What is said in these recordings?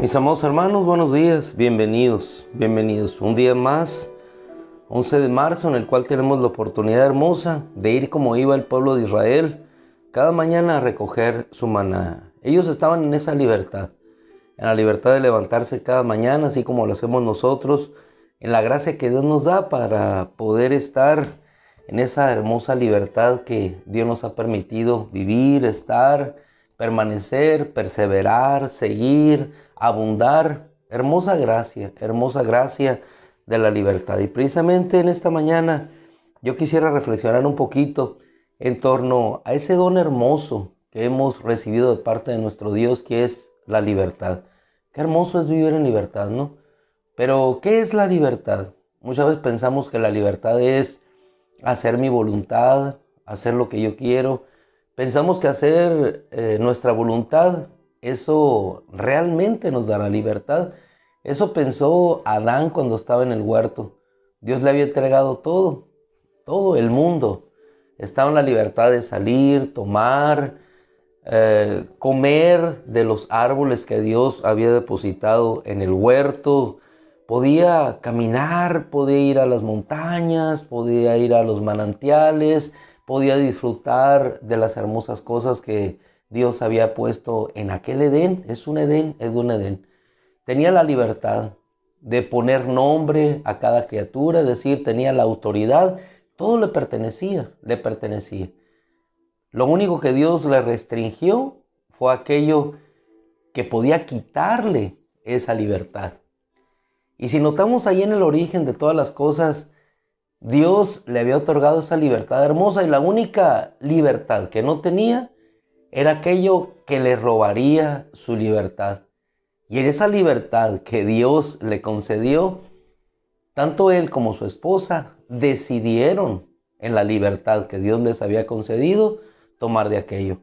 Mis amados hermanos, buenos días, bienvenidos. Un día más, 11 de marzo, en el cual tenemos la oportunidad hermosa de ir como iba el pueblo de Israel, cada mañana a recoger su maná. Ellos estaban en esa libertad, en la libertad de levantarse cada mañana, así como lo hacemos nosotros, en la gracia que Dios nos da para poder estar en esa hermosa libertad que Dios nos ha permitido vivir, estar, permanecer, perseverar, seguir, abundar. Hermosa gracia de la libertad. Y precisamente en esta mañana yo quisiera reflexionar un poquito en torno a ese don hermoso que hemos recibido de parte de nuestro Dios, que es la libertad. Qué hermoso es vivir en libertad, ¿no? Pero, ¿qué es la libertad? Muchas veces pensamos que la libertad es hacer mi voluntad, hacer lo que yo quiero. Pensamos que hacer nuestra voluntad, eso realmente nos dará libertad. Eso pensó Adán cuando estaba en el huerto. Dios le había entregado todo el mundo. Estaba en la libertad de salir, tomar, comer de los árboles que Dios había depositado en el huerto. Podía caminar, podía ir a las montañas, podía ir a los manantiales, podía disfrutar de las hermosas cosas que Dios había puesto en aquel Edén. Es un Edén. Tenía la libertad de poner nombre a cada criatura, es decir, tenía la autoridad, todo le pertenecía. Lo único que Dios le restringió fue aquello que podía quitarle esa libertad. Y si notamos ahí en el origen de todas las cosas, Dios le había otorgado esa libertad hermosa, y la única libertad que no tenía era aquello que le robaría su libertad. Y en esa libertad que Dios le concedió, tanto él como su esposa decidieron, en la libertad que Dios les había concedido, tomar de aquello.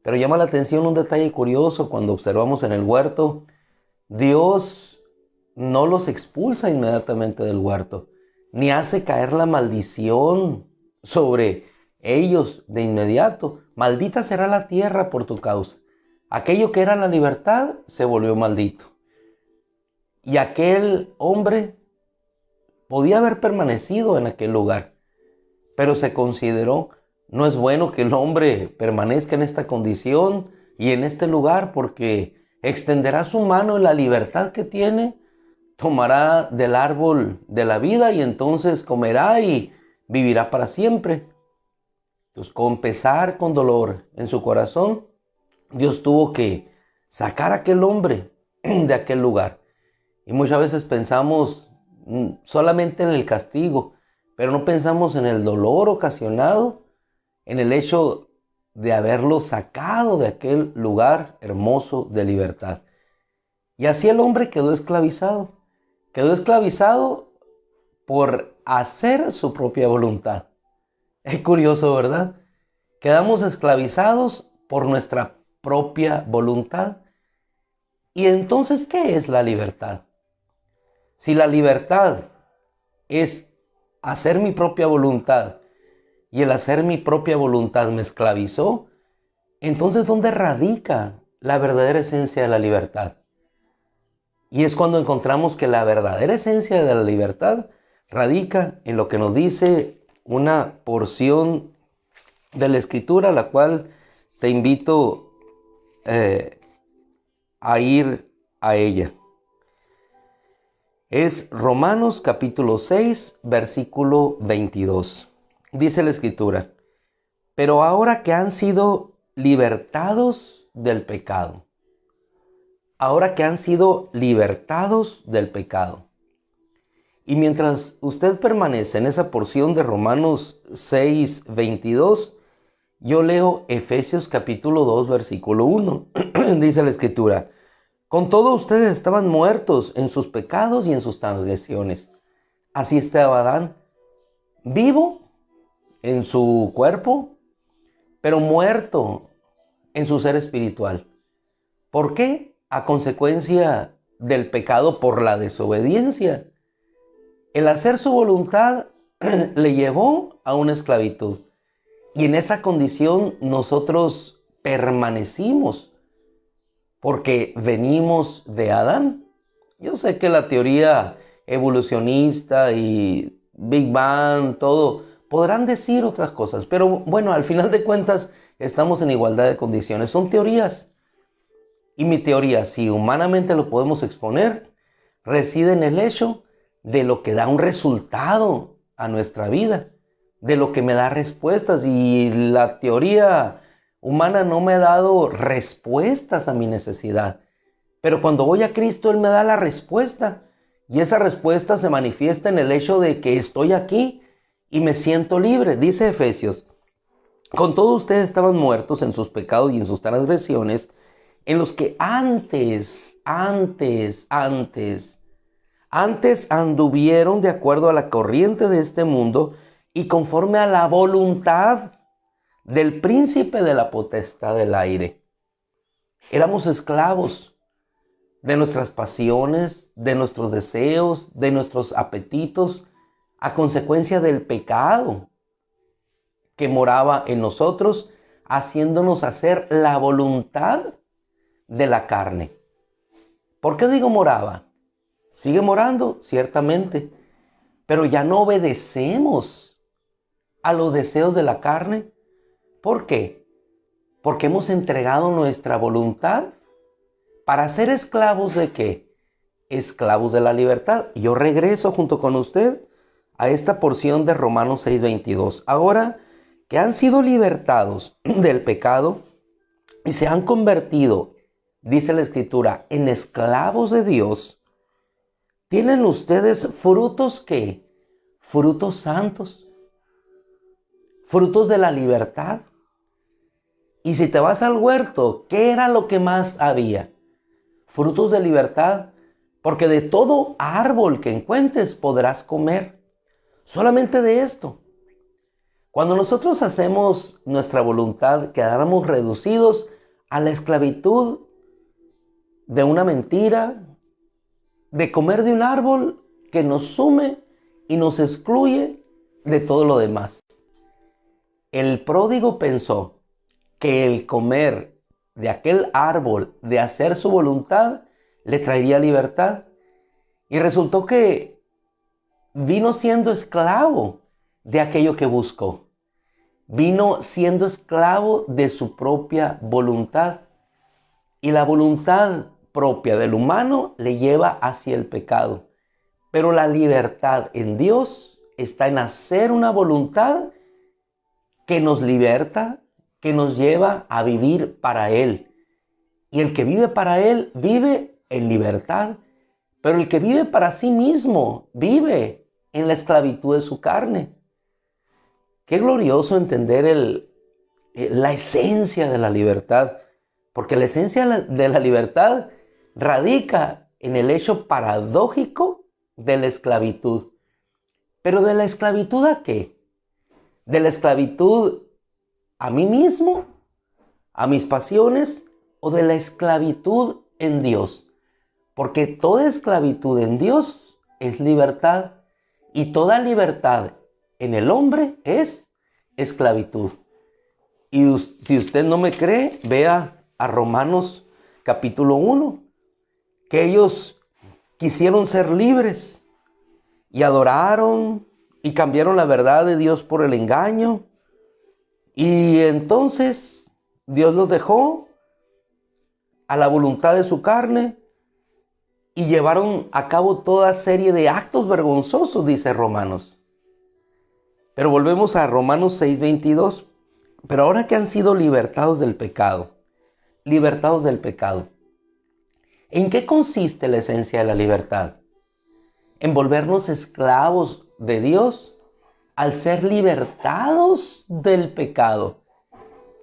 Pero llama la atención un detalle curioso cuando observamos en el huerto. Dios no los expulsa inmediatamente del huerto, ni hace caer la maldición sobre ellos de inmediato. Maldita será la tierra por tu causa. Aquello que era la libertad se volvió maldito. Y aquel hombre podía haber permanecido en aquel lugar, pero se consideró, no es bueno que el hombre permanezca en esta condición y en este lugar, porque extenderá su mano en la libertad que tiene, tomará del árbol de la vida y entonces comerá y vivirá para siempre. Entonces, con pesar, con dolor en su corazón, Dios tuvo que sacar a aquel hombre de aquel lugar. Y muchas veces pensamos solamente en el castigo, pero no pensamos en el dolor ocasionado, en el hecho de haberlo sacado de aquel lugar hermoso de libertad. Y así el hombre quedó esclavizado por hacer su propia voluntad. Es curioso, ¿verdad? Quedamos esclavizados por nuestra propia voluntad. ¿Y entonces qué es la libertad? Si la libertad es hacer mi propia voluntad y el hacer mi propia voluntad me esclavizó, entonces ¿dónde radica la verdadera esencia de la libertad? Y es cuando encontramos que la verdadera esencia de la libertad radica en lo que nos dice una porción de la Escritura, la cual te invito a ir a ella. Es Romanos capítulo 6, versículo 22. Dice la Escritura: pero ahora que han sido libertados del pecado, y mientras usted permanece en esa porción de Romanos 6, 22, yo leo Efesios capítulo 2, versículo 1. Dice la Escritura: con todo ustedes estaban muertos en sus pecados y en sus transgresiones. Así estaba Adán, vivo en su cuerpo, pero muerto en su ser espiritual. ¿Por qué? A consecuencia del pecado por la desobediencia. El hacer su voluntad le llevó a una esclavitud. Y en esa condición nosotros permanecimos porque venimos de Adán. Yo sé que la teoría evolucionista y Big Bang, todo, podrán decir otras cosas, pero bueno, al final de cuentas estamos en igualdad de condiciones. Son teorías. Y mi teoría, si humanamente lo podemos exponer, reside en el hecho de lo que da un resultado a nuestra vida, de lo que me da respuestas. Y la teoría humana no me ha dado respuestas a mi necesidad. Pero cuando voy a Cristo, Él me da la respuesta. Y esa respuesta se manifiesta en el hecho de que estoy aquí y me siento libre. Dice Efesios: con todo ustedes estaban muertos en sus pecados y en sus transgresiones, en los que antes anduvieron de acuerdo a la corriente de este mundo y conforme a la voluntad del príncipe de la potestad del aire. Éramos esclavos de nuestras pasiones, de nuestros deseos, de nuestros apetitos, a consecuencia del pecado que moraba en nosotros, haciéndonos hacer la voluntad de la carne. ¿Por qué digo moraba? Sigue morando, ciertamente, pero ya no obedecemos a los deseos de la carne. ¿Por qué? Porque hemos entregado nuestra voluntad para ser esclavos ¿de qué? Esclavos de la libertad. Y yo regreso junto con usted a esta porción de Romanos 6:22. Ahora que han sido libertados del pecado y se han convertido, dice la Escritura, en esclavos de Dios, tienen ustedes frutos ¿qué? Frutos santos, frutos de la libertad. Y si te vas al huerto, ¿qué era lo que más había? Frutos de libertad, porque de todo árbol que encuentres podrás comer. Solamente de esto. Cuando nosotros hacemos nuestra voluntad, quedáramos reducidos a la esclavitud de una mentira, de comer de un árbol que nos sume y nos excluye de todo lo demás. El pródigo pensó que el comer de aquel árbol, de hacer su voluntad, le traería libertad. Y resultó que vino siendo esclavo de aquello que buscó. Vino siendo esclavo de su propia voluntad. Y la voluntad propia del humano le lleva hacia el pecado. Pero la libertad en Dios está en hacer una voluntad que nos liberta, que nos lleva a vivir para Él. Y el que vive para Él vive en libertad. Pero el que vive para sí mismo vive en la esclavitud de su carne. Qué glorioso entender la esencia de la libertad, porque la esencia de la libertad radica en el hecho paradójico de la esclavitud. ¿Pero de la esclavitud a qué? ¿De la esclavitud a mí mismo, a mis pasiones, o de la esclavitud en Dios? Porque toda esclavitud en Dios es libertad, y toda libertad en el hombre es esclavitud. Y si usted no me cree, vea a Romanos capítulo 1, que ellos quisieron ser libres y adoraron y cambiaron la verdad de Dios por el engaño. Y entonces Dios los dejó a la voluntad de su carne y llevaron a cabo toda serie de actos vergonzosos, dice Romanos. Pero volvemos a Romanos 6:22. Pero ahora que han sido libertados del pecado, ¿en qué consiste la esencia de la libertad? En volvernos esclavos de Dios al ser libertados del pecado.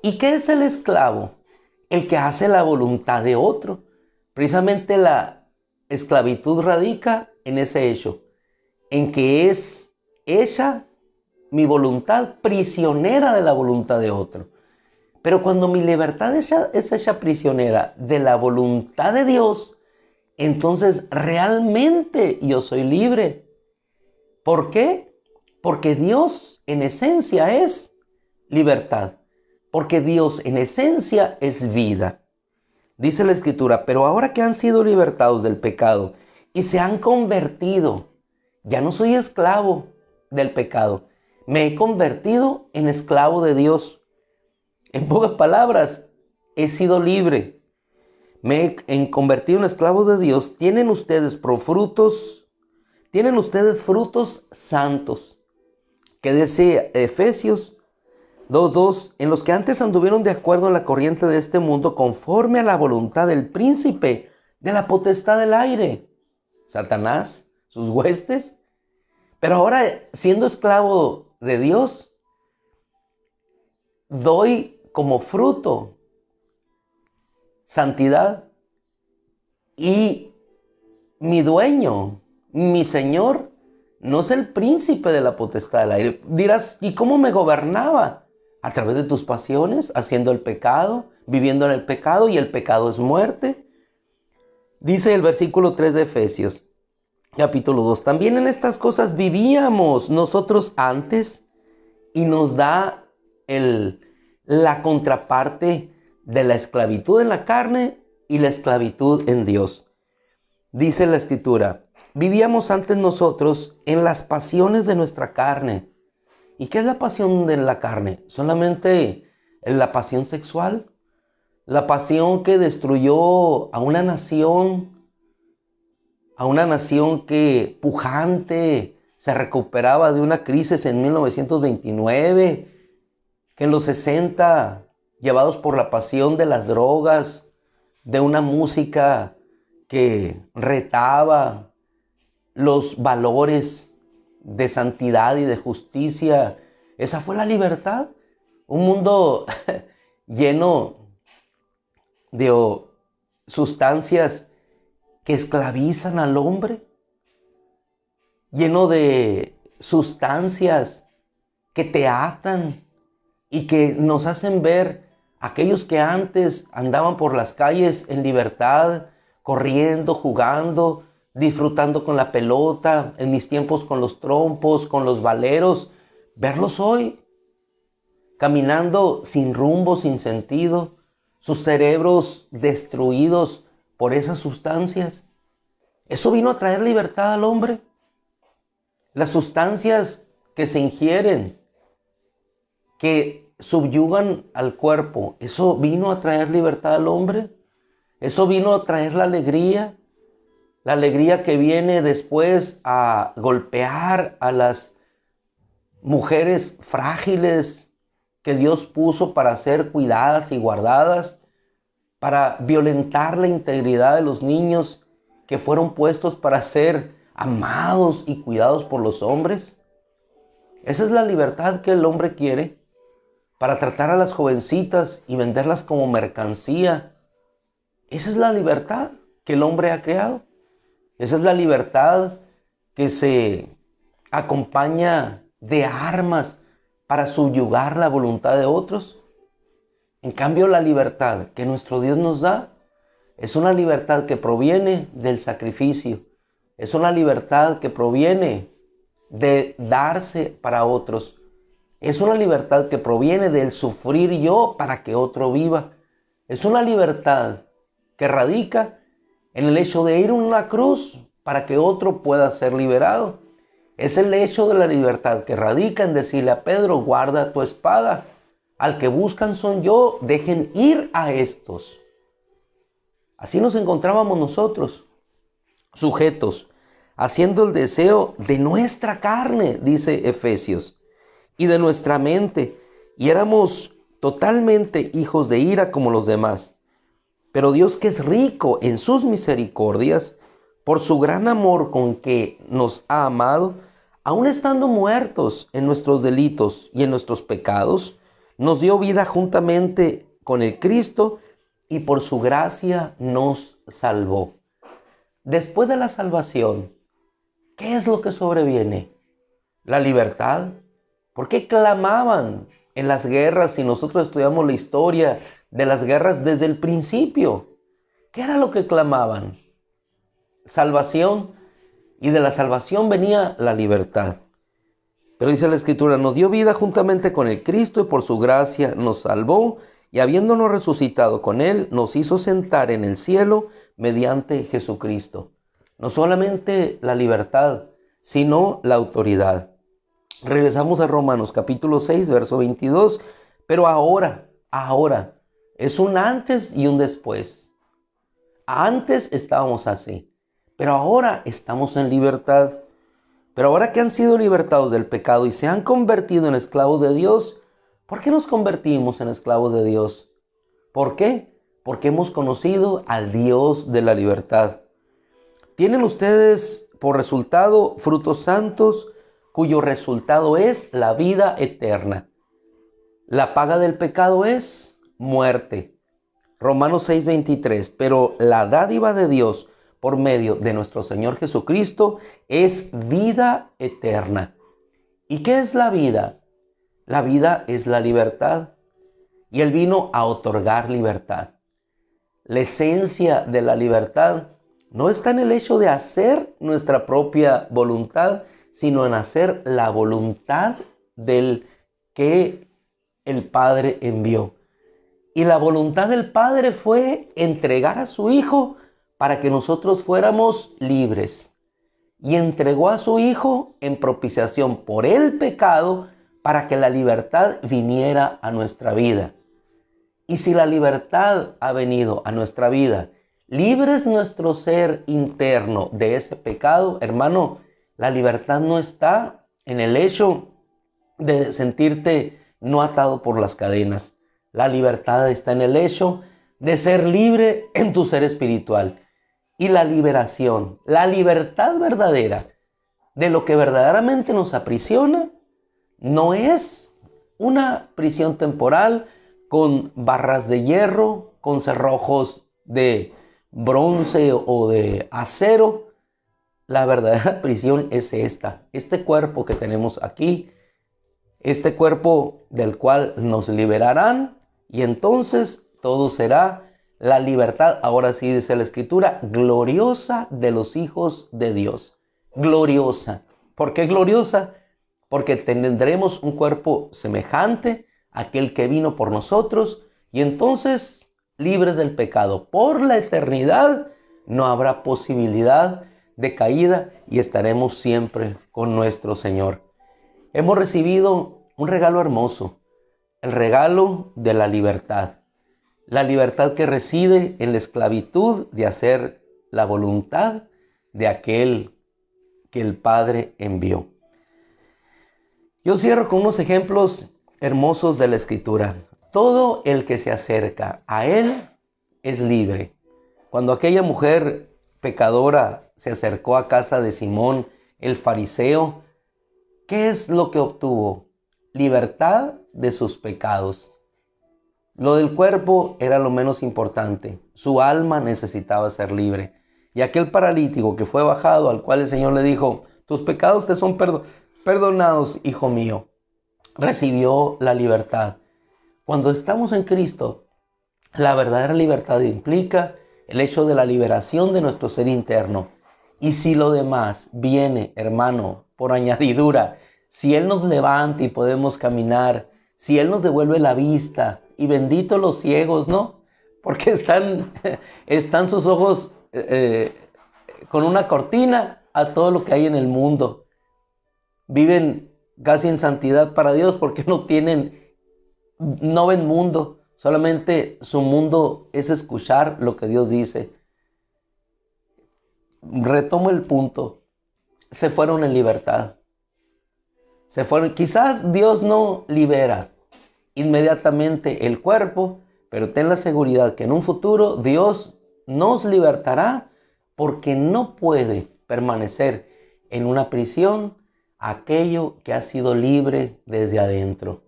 ¿Y qué es el esclavo? El que hace la voluntad de otro. Precisamente la esclavitud radica en ese hecho, en que es hecha mi voluntad prisionera de la voluntad de otro. Pero cuando mi libertad es hecha prisionera de la voluntad de Dios, entonces realmente yo soy libre. ¿Por qué? Porque Dios en esencia es libertad. Porque Dios en esencia es vida. Dice la Escritura, pero ahora que han sido libertados del pecado y se han convertido, ya no soy esclavo del pecado, me he convertido en esclavo de Dios. En pocas palabras, he sido libre. Me he convertido en esclavo de Dios. Tienen ustedes frutos santos. Que dice Efesios 2:2, en los que antes anduvieron de acuerdo en la corriente de este mundo, conforme a la voluntad del príncipe de la potestad del aire, Satanás, sus huestes. Pero ahora, siendo esclavo de Dios, doy como fruto santidad, y mi dueño, mi Señor, no es el príncipe de la potestad del aire. Dirás, ¿y cómo me gobernaba? A través de tus pasiones, haciendo el pecado, viviendo en el pecado, y el pecado es muerte. Dice el versículo 3 de Efesios, capítulo 2, también en estas cosas vivíamos nosotros antes, y nos da la contraparte de la esclavitud en la carne y la esclavitud en Dios. Dice la Escritura, vivíamos antes nosotros en las pasiones de nuestra carne. ¿Y qué es la pasión de la carne? ¿Solamente la pasión sexual? La pasión que destruyó a una nación que pujante se recuperaba de una crisis en 1929, que en los 60, llevados por la pasión de las drogas, de una música que retaba los valores de santidad y de justicia. Esa fue la libertad. Un mundo lleno de sustancias que esclavizan al hombre, lleno de sustancias que te atan y que nos hacen ver aquellos que antes andaban por las calles en libertad, corriendo, jugando, disfrutando con la pelota, en mis tiempos con los trompos, con los valeros, verlos hoy caminando sin rumbo, sin sentido, sus cerebros destruidos por esas sustancias. Eso vino a traer libertad al hombre. Las sustancias que se ingieren, que subyugan al cuerpo, eso vino a traer libertad al hombre. Eso vino a traer la alegría que viene después a golpear a las mujeres frágiles que Dios puso para ser cuidadas y guardadas, para violentar la integridad de los niños que fueron puestos para ser amados y cuidados por los hombres. Esa es la libertad que el hombre quiere, para tratar a las jovencitas y venderlas como mercancía. Esa es la libertad que el hombre ha creado. Esa es la libertad que se acompaña de armas para subyugar la voluntad de otros. En cambio, la libertad que nuestro Dios nos da es una libertad que proviene del sacrificio. Es una libertad que proviene de darse para otros. Es una libertad que proviene del sufrir yo para que otro viva. Es una libertad que radica en el hecho de ir a una cruz para que otro pueda ser liberado. Es el hecho de la libertad que radica en decirle a Pedro, guarda tu espada. Al que buscan son yo, dejen ir a estos. Así nos encontrábamos nosotros, sujetos, haciendo el deseo de nuestra carne, dice Efesios, y de nuestra mente, y éramos totalmente hijos de ira como los demás. Pero Dios, que es rico en sus misericordias, por su gran amor con que nos ha amado, aun estando muertos en nuestros delitos y en nuestros pecados, nos dio vida juntamente con el Cristo, y por su gracia nos salvó. Después de la salvación, ¿qué es lo que sobreviene? La libertad. ¿Por qué clamaban en las guerras si nosotros estudiamos la historia de las guerras desde el principio? ¿Qué era lo que clamaban? Salvación. Y de la salvación venía la libertad. Pero dice la Escritura, nos dio vida juntamente con el Cristo y por su gracia nos salvó y habiéndonos resucitado con Él, nos hizo sentar en el cielo mediante Jesucristo. No solamente la libertad, sino la autoridad. Regresamos a Romanos capítulo 6, verso 22. Pero ahora, es un antes y un después. Antes estábamos así, pero ahora estamos en libertad. Pero ahora que han sido libertados del pecado y se han convertido en esclavos de Dios, ¿por qué nos convertimos en esclavos de Dios? ¿Por qué? Porque hemos conocido al Dios de la libertad. Tienen ustedes por resultado frutos santos, cuyo resultado es la vida eterna. La paga del pecado es muerte. Romanos 6:23. Pero la dádiva de Dios por medio de nuestro Señor Jesucristo es vida eterna. ¿Y qué es la vida? La vida es la libertad. Y Él vino a otorgar libertad. La esencia de la libertad no está en el hecho de hacer nuestra propia voluntad, sino en hacer la voluntad del que el Padre envió. Y la voluntad del Padre fue entregar a su Hijo para que nosotros fuéramos libres. Y entregó a su Hijo en propiciación por el pecado para que la libertad viniera a nuestra vida. Y si la libertad ha venido a nuestra vida, libre es nuestro ser interno de ese pecado, hermano, la libertad no está en el hecho de sentirte no atado por las cadenas. La libertad está en el hecho de ser libre en tu ser espiritual. Y la liberación, la libertad verdadera de lo que verdaderamente nos aprisiona, no es una prisión temporal con barras de hierro, con cerrojos de bronce o de acero. La verdadera prisión es este cuerpo que tenemos aquí, este cuerpo del cual nos liberarán, y entonces todo será la libertad, ahora sí dice la Escritura, gloriosa de los hijos de Dios. Gloriosa. ¿Por qué gloriosa? Porque tendremos un cuerpo semejante a aquel que vino por nosotros, y entonces, libres del pecado por la eternidad, no habrá posibilidad de caída y estaremos siempre con nuestro Señor. Hemos recibido un regalo hermoso, el regalo de la libertad. La libertad que reside en la esclavitud de hacer la voluntad de aquel que el Padre envió. Yo cierro con unos ejemplos hermosos de la Escritura. Todo el que se acerca a Él es libre. Cuando aquella mujer pecadora se acercó a casa de Simón, el fariseo, ¿qué es lo que obtuvo? Libertad de sus pecados. Lo del cuerpo era lo menos importante. Su alma necesitaba ser libre. Y aquel paralítico que fue bajado, al cual el Señor le dijo, tus pecados te son perdonados, hijo mío, recibió la libertad. Cuando estamos en Cristo, la verdadera libertad implica el hecho de la liberación de nuestro ser interno. Y si lo demás viene, hermano, por añadidura, si Él nos levanta y podemos caminar, si Él nos devuelve la vista, y bendito los ciegos, ¿no? Porque están sus ojos con una cortina a todo lo que hay en el mundo. Viven casi en santidad para Dios porque no ven mundo. Solamente su mundo es escuchar lo que Dios dice. Retomo el punto. Se fueron en libertad. Quizás Dios no libera inmediatamente el cuerpo, pero ten la seguridad que en un futuro Dios nos libertará, porque no puede permanecer en una prisión aquello que ha sido libre desde adentro.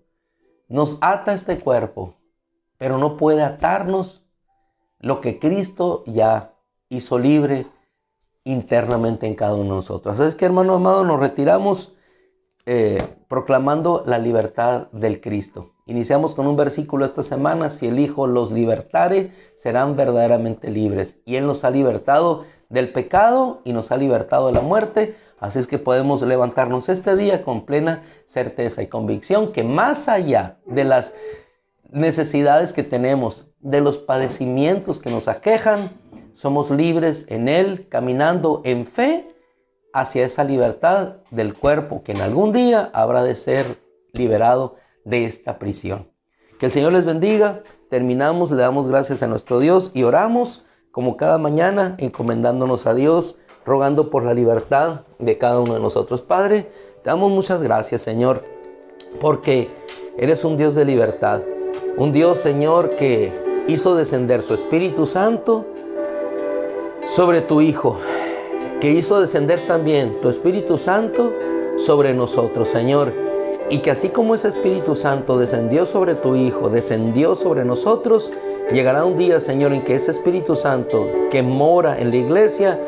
Nos ata este cuerpo, pero no puede atarnos lo que Cristo ya hizo libre internamente en cada uno de nosotros. Así es que, hermano amado, nos retiramos proclamando la libertad del Cristo. Iniciamos con un versículo esta semana: si el Hijo los libertare, serán verdaderamente libres. Y Él nos ha libertado del pecado y nos ha libertado de la muerte. Así es que podemos levantarnos este día con plena certeza y convicción que más allá de las necesidades que tenemos, de los padecimientos que nos aquejan, somos libres en Él, caminando en fe hacia esa libertad del cuerpo que en algún día habrá de ser liberado de esta prisión. Que el Señor les bendiga. Terminamos, le damos gracias a nuestro Dios y oramos como cada mañana, encomendándonos a Dios, rogando por la libertad de cada uno de nosotros. Padre, te damos muchas gracias, Señor, porque eres un Dios de libertad. Un Dios, Señor, que hizo descender su Espíritu Santo sobre tu Hijo, que hizo descender también tu Espíritu Santo sobre nosotros, Señor. Y que así como ese Espíritu Santo descendió sobre tu Hijo, descendió sobre nosotros, llegará un día, Señor, en que ese Espíritu Santo que mora en la iglesia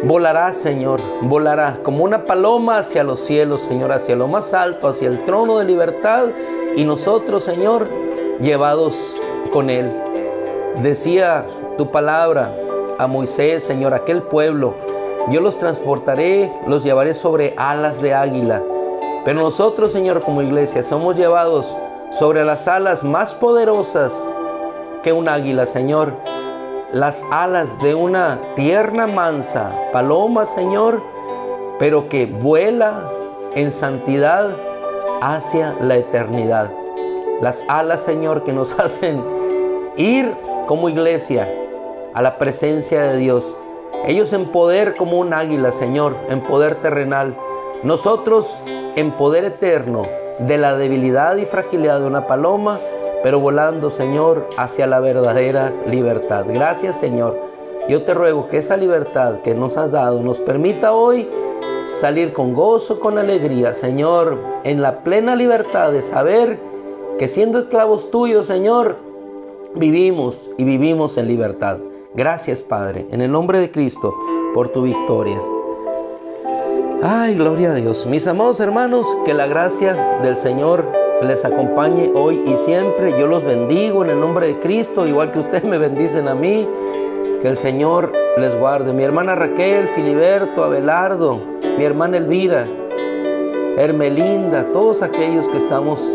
volará, Señor, volará como una paloma hacia los cielos, Señor, hacia lo más alto, hacia el trono de libertad. Y nosotros, Señor, llevados con Él. Decía tu palabra a Moisés, Señor, aquel pueblo: yo los transportaré, los llevaré sobre alas de águila. Pero nosotros, Señor, como iglesia, somos llevados sobre las alas más poderosas que un águila, Señor. Las alas de una tierna mansa paloma, Señor, pero que vuela en santidad hacia la eternidad. Las alas, Señor, que nos hacen ir como iglesia a la presencia de Dios. Ellos en poder como un águila, Señor, en poder terrenal. Nosotros en poder eterno de la debilidad y fragilidad de una paloma, pero volando, Señor, hacia la verdadera libertad. Gracias, Señor. Yo te ruego que esa libertad que nos has dado nos permita hoy salir con gozo, con alegría, Señor, en la plena libertad de saber que siendo esclavos tuyos, Señor, vivimos y vivimos en libertad. Gracias, Padre, en el nombre de Cristo, por tu victoria. Ay, gloria a Dios. Mis amados hermanos, que la gracia del Señor les acompañe hoy y siempre. Yo los bendigo en el nombre de Cristo, igual que ustedes me bendicen a mí. Que el Señor les guarde. Mi hermana Raquel, Filiberto, Abelardo, mi hermana Elvira, Hermelinda, todos aquellos que estamos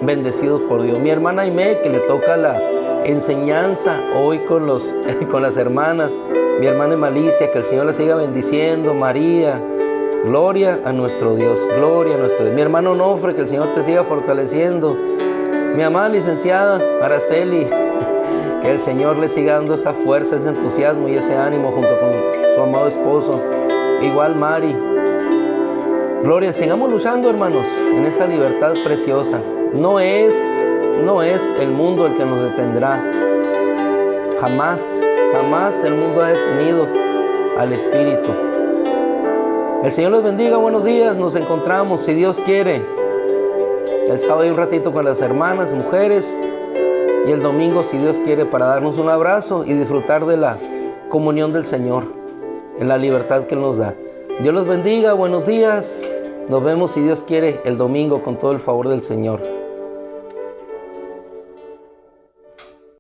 bendecidos por Dios. Mi hermana Aimé, que le toca la enseñanza hoy con las hermanas. Mi hermana Malicia, que el Señor la siga bendiciendo. María, gloria a nuestro Dios, gloria a nuestro Dios. Mi hermano Nofre, que el Señor te siga fortaleciendo. Mi amada licenciada Araceli, que el Señor le siga dando esa fuerza, ese entusiasmo y ese ánimo junto con su amado esposo. Igual Mari. Gloria, sigamos luchando, hermanos, en esa libertad preciosa. No es el mundo el que nos detendrá. Jamás el mundo ha detenido al Espíritu. El Señor los bendiga, buenos días. Nos encontramos, si Dios quiere, el sábado hay un ratito con las hermanas, mujeres, y el domingo, si Dios quiere, para darnos un abrazo y disfrutar de la comunión del Señor, en la libertad que Él nos da. Dios los bendiga, buenos días. Nos vemos, si Dios quiere, el domingo con todo el favor del Señor.